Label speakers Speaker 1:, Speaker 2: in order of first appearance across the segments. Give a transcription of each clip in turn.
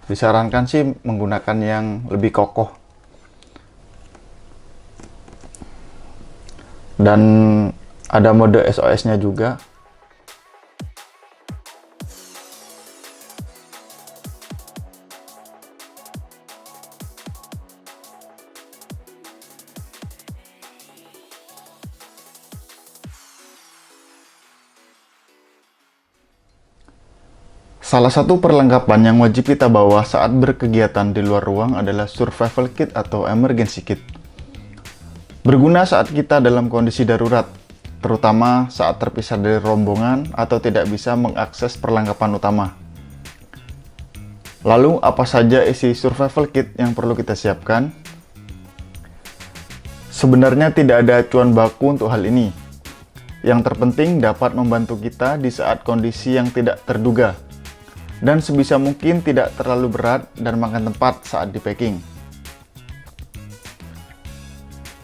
Speaker 1: Disarankan sih menggunakan yang lebih kokoh. Dan ada mode SOS-nya juga. Salah satu perlengkapan yang wajib kita bawa saat berkegiatan di luar ruang adalah survival kit atau emergency kit. Berguna saat kita dalam kondisi darurat, terutama saat terpisah dari rombongan atau tidak bisa mengakses perlengkapan utama. Lalu, apa saja isi survival kit yang perlu kita siapkan? Sebenarnya tidak ada acuan baku untuk hal ini. Yang terpenting dapat membantu kita di saat kondisi yang tidak terduga, dan sebisa mungkin tidak terlalu berat dan makan tempat saat di packing.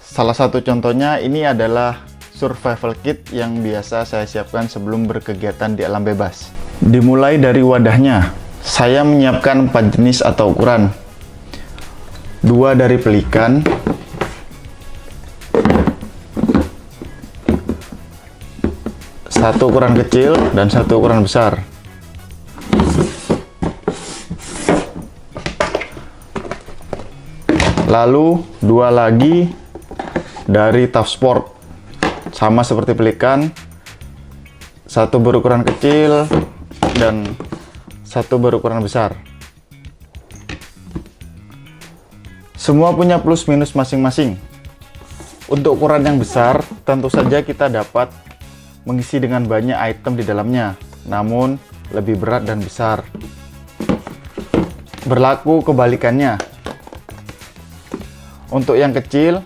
Speaker 1: Salah satu contohnya ini adalah survival kit yang biasa saya siapkan sebelum berkegiatan di alam bebas. Dimulai dari wadahnya, saya menyiapkan 4 jenis atau ukuran. 2 dari pelikan, 1 ukuran kecil dan 1 ukuran besar. Lalu 2 lagi dari Tough Sport, sama seperti pelikan, 1 berukuran kecil dan 1 berukuran besar. Semua punya plus minus masing-masing. Untuk ukuran yang besar, tentu saja kita dapat mengisi dengan banyak item di dalamnya, namun lebih berat dan besar. Berlaku kebalikannya. Untuk yang kecil,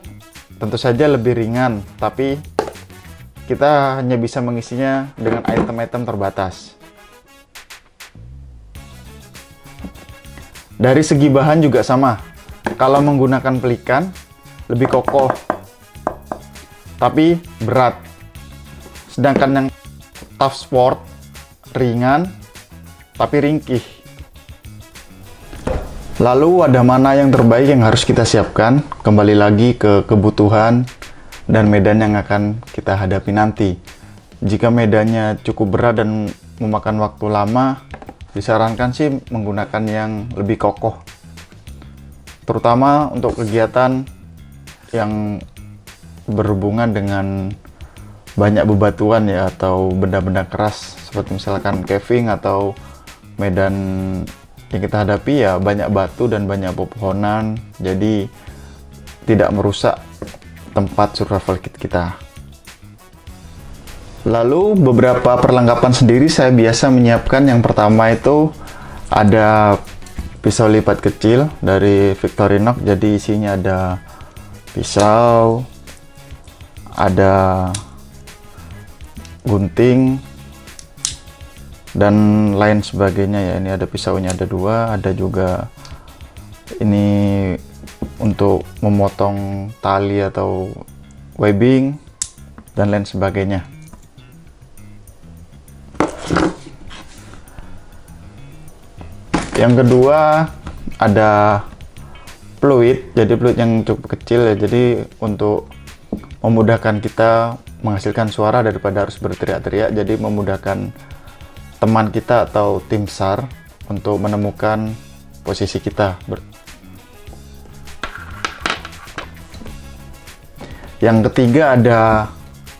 Speaker 1: tentu saja lebih ringan, tapi kita hanya bisa mengisinya dengan item-item terbatas. Dari segi bahan juga sama. Kalau menggunakan pelikan, lebih kokoh, tapi berat. Sedangkan yang Tough Sport, ringan, tapi ringkih. Lalu wadah mana yang terbaik yang harus kita siapkan? Kembali lagi ke kebutuhan dan medan yang akan kita hadapi nanti. Jika medannya cukup berat dan memakan waktu lama, disarankan sih menggunakan yang lebih kokoh. Terutama untuk kegiatan yang berhubungan dengan banyak bebatuan ya, atau benda-benda keras seperti misalkan caving atau medan yang kita hadapi ya banyak batu dan banyak pepohonan, jadi tidak merusak tempat survival kit kita. Lalu beberapa perlengkapan sendiri saya biasa menyiapkan. Yang pertama itu ada pisau lipat kecil dari Victorinox, jadi isinya ada pisau, ada gunting dan lain sebagainya ya. Ini ada pisaunya, ada 2, ada juga ini untuk memotong tali atau webbing dan lain sebagainya. Yang kedua ada fluid, jadi fluid yang cukup kecil ya, jadi untuk memudahkan kita menghasilkan suara daripada harus berteriak-teriak, jadi memudahkan teman kita atau tim SAR untuk menemukan posisi kita. Yang ketiga ada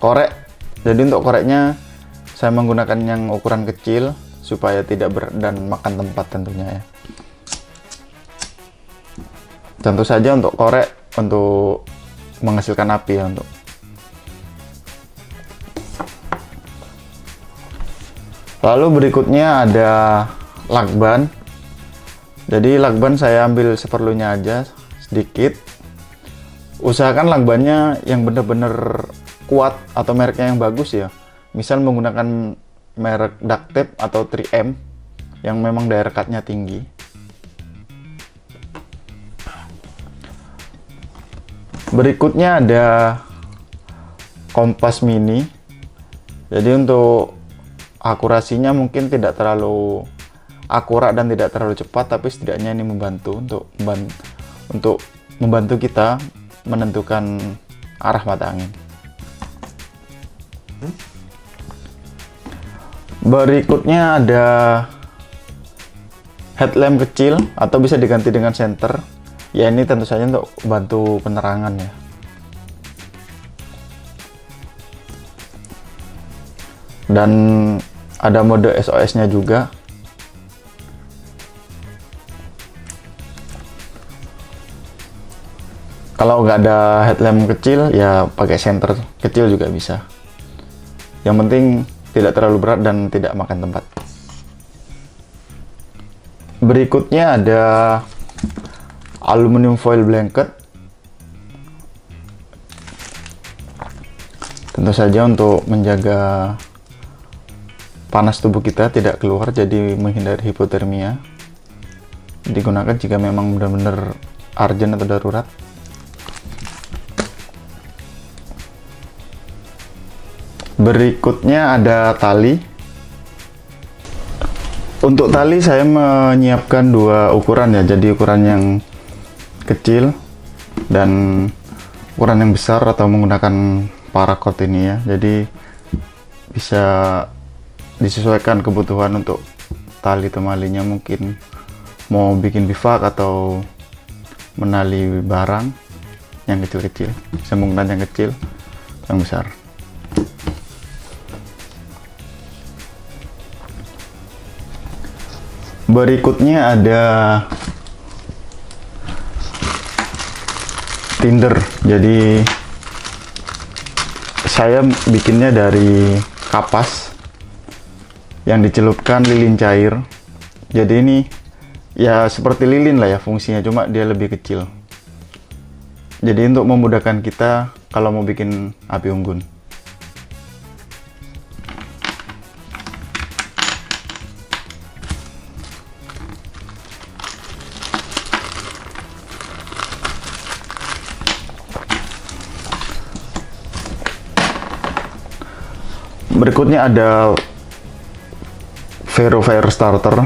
Speaker 1: korek, jadi untuk koreknya saya menggunakan yang ukuran kecil supaya tidak berat dan makan tempat tentunya ya. Tentu saja untuk korek untuk menghasilkan api ya. Lalu berikutnya ada lakban. Jadi lakban saya ambil seperlunya aja, sedikit. Usahakan lakbannya yang benar-benar kuat atau mereknya yang bagus ya. Misal menggunakan merek duct tape atau 3M yang memang daya rekatnya tinggi. Berikutnya ada kompas mini. Jadi untuk akurasinya mungkin tidak terlalu akurat dan tidak terlalu cepat, tapi setidaknya ini membantu untuk membantu kita menentukan arah mata angin. Berikutnya ada headlamp kecil atau bisa diganti dengan senter. Ya, ini tentu saja untuk bantu penerangan ya. Dan ada mode SOS-nya juga. Kalau nggak ada headlamp kecil, ya pakai senter kecil juga bisa. Yang penting tidak terlalu berat dan tidak makan tempat. Berikutnya ada aluminium foil blanket. Tentu saja untuk menjaga panas tubuh kita tidak keluar, jadi menghindari hipotermia. Digunakan jika memang benar-benar urgent atau darurat. Berikutnya ada tali. Untuk tali saya menyiapkan dua ukuran ya, jadi ukuran yang kecil dan ukuran yang besar, atau menggunakan paracord ini ya. Jadi bisa disesuaikan kebutuhan untuk tali temalinya, mungkin mau bikin bivak atau menali barang yang kecil-kecil, bisa menggunakan yang kecil, yang besar. Berikutnya ada tinder. Jadi saya bikinnya dari kapas yang dicelupkan lilin cair. Jadi ini ya seperti lilin lah ya fungsinya, cuma dia lebih kecil. Jadi untuk memudahkan kita kalau mau bikin api unggun. Berikutnya ada Vero Fire Starter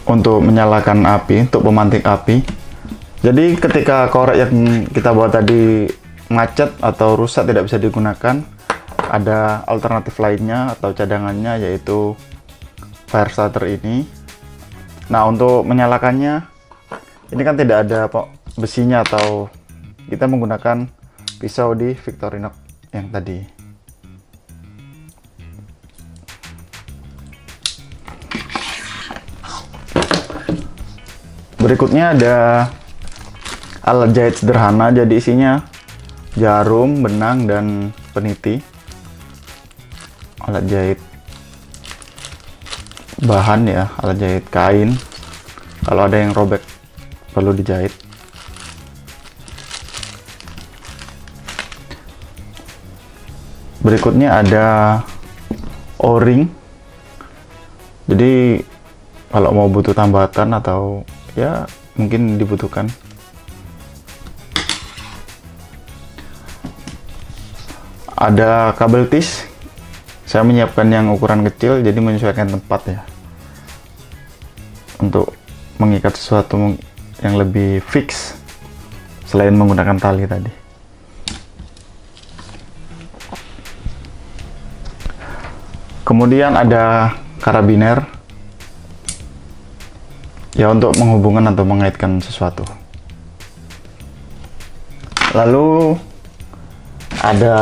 Speaker 1: untuk menyalakan api, untuk pemantik api. Jadi ketika korek yang kita bawa tadi macet atau rusak, tidak bisa digunakan, ada alternatif lainnya atau cadangannya, yaitu fire starter ini. Nah, untuk menyalakannya ini kan tidak ada besinya, atau kita menggunakan pisau di Victorinox yang tadi. Berikutnya ada alat jahit sederhana, jadi isinya jarum, benang, dan peniti. Alat jahit bahan ya, alat jahit kain. Kalau ada yang robek perlu dijahit. Berikutnya ada O-ring. Jadi kalau mau butuh tambatan atau ya mungkin dibutuhkan. Ada kabel tis. Saya menyiapkan yang ukuran kecil, jadi menyesuaikan tempat ya, untuk mengikat sesuatu yang lebih fix selain menggunakan tali tadi. Kemudian ada karabiner ya, untuk menghubungkan atau mengaitkan sesuatu. Lalu ada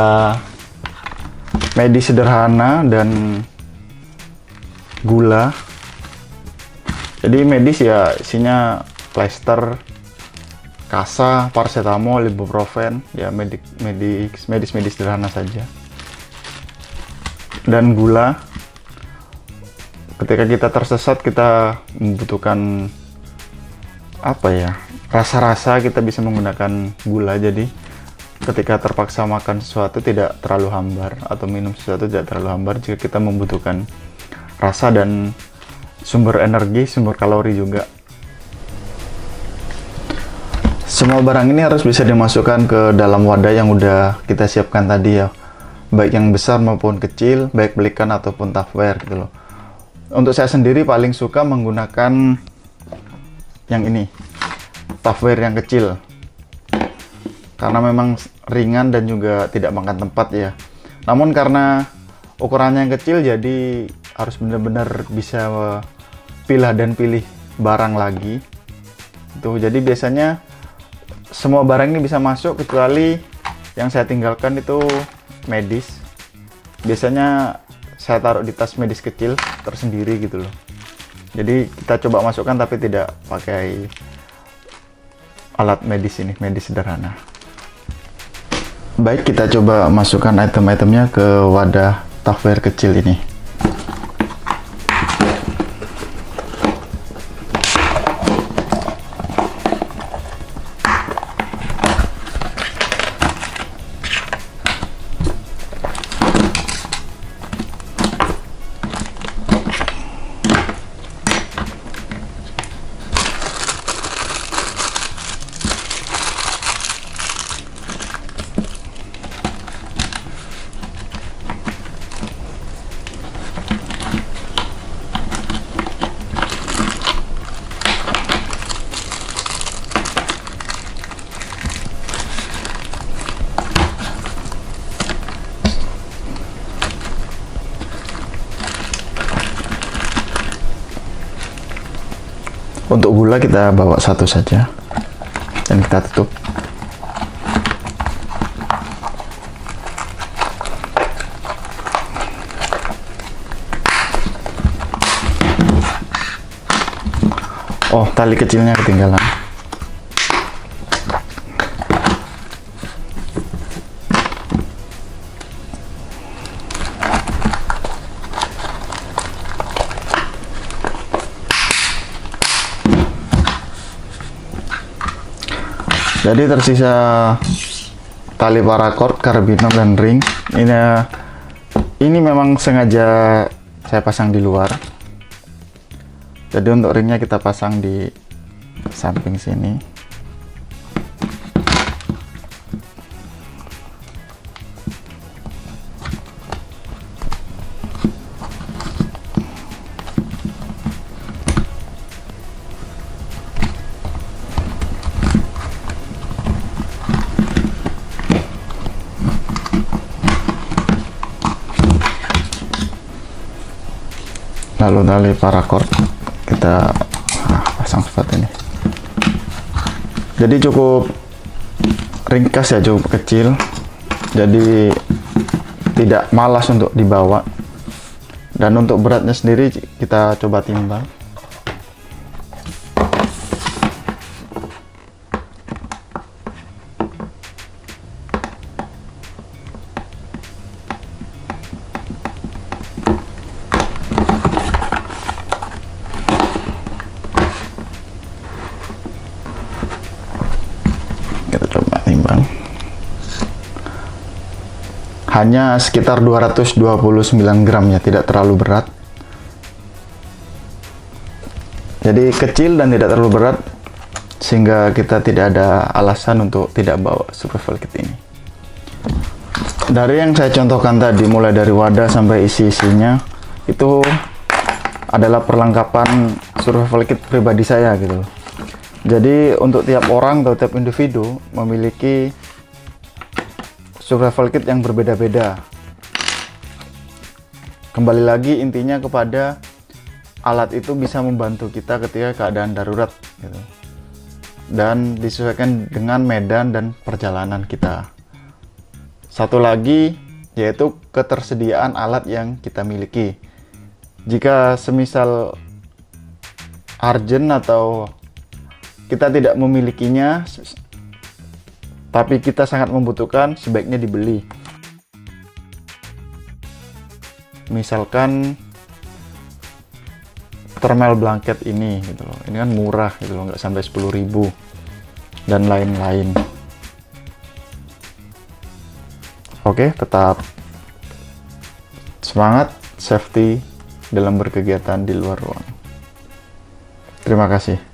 Speaker 1: medis sederhana dan gula. Jadi medis ya isinya plester, kasa, paracetamol, ibuprofen, ya medis sederhana saja. Dan gula. Ketika kita tersesat, kita membutuhkan apa ya, rasa-rasa, kita bisa menggunakan gula. Jadi ketika terpaksa makan sesuatu tidak terlalu hambar, atau minum sesuatu tidak terlalu hambar, jika kita membutuhkan rasa dan sumber energi, sumber kalori juga. Semua barang ini harus bisa dimasukkan ke dalam wadah yang udah kita siapkan tadi ya, baik yang besar maupun kecil, baik belikan ataupun Tupperware gitu loh. Untuk saya sendiri paling suka menggunakan yang ini, Tupperware yang kecil, karena memang ringan dan juga tidak makan tempat ya. Namun karena ukurannya yang kecil, jadi harus benar-benar bisa pilih dan pilih barang lagi. Tuh, jadi biasanya semua barang ini bisa masuk kecuali yang saya tinggalkan itu medis. Biasanya saya taruh di tas medis kecil tersendiri gitu loh. Jadi kita coba masukkan tapi tidak pakai alat medis ini, medis sederhana. Baik, kita coba masukkan item-itemnya ke wadah Tupperware kecil ini. Untuk gula kita bawa satu saja dan kita tutup. Oh, tali kecilnya ketinggalan. Jadi tersisa tali paracord, karabiner, dan ring. Ini memang sengaja saya pasang di luar. Jadi untuk ringnya kita pasang di samping sini. Lalu tali paracord kita pasang seperti ini. Jadi cukup ringkas ya, cukup kecil, jadi tidak malas untuk dibawa. Dan untuk beratnya sendiri kita coba timbang. Hanya sekitar 229 gram ya, tidak terlalu berat. Jadi kecil dan tidak terlalu berat, sehingga kita tidak ada alasan untuk tidak bawa survival kit ini. Dari yang saya contohkan tadi, mulai dari wadah sampai isi-isinya, itu adalah perlengkapan survival kit pribadi saya gitu loh. Jadi untuk tiap orang atau tiap individu memiliki survival kit yang berbeda-beda. Kembali lagi intinya kepada alat itu bisa membantu kita ketika keadaan darurat gitu. Dan disesuaikan dengan medan dan perjalanan kita. Satu lagi yaitu ketersediaan alat yang kita miliki. Jika semisal urgent atau kita tidak memilikinya tapi kita sangat membutuhkan, sebaiknya dibeli. Misalkan thermal blanket ini gitu loh. Ini kan murah gitu loh, nggak sampai 10.000 dan lain-lain. Oke, tetap semangat, safety dalam berkegiatan di luar ruang. Terima kasih.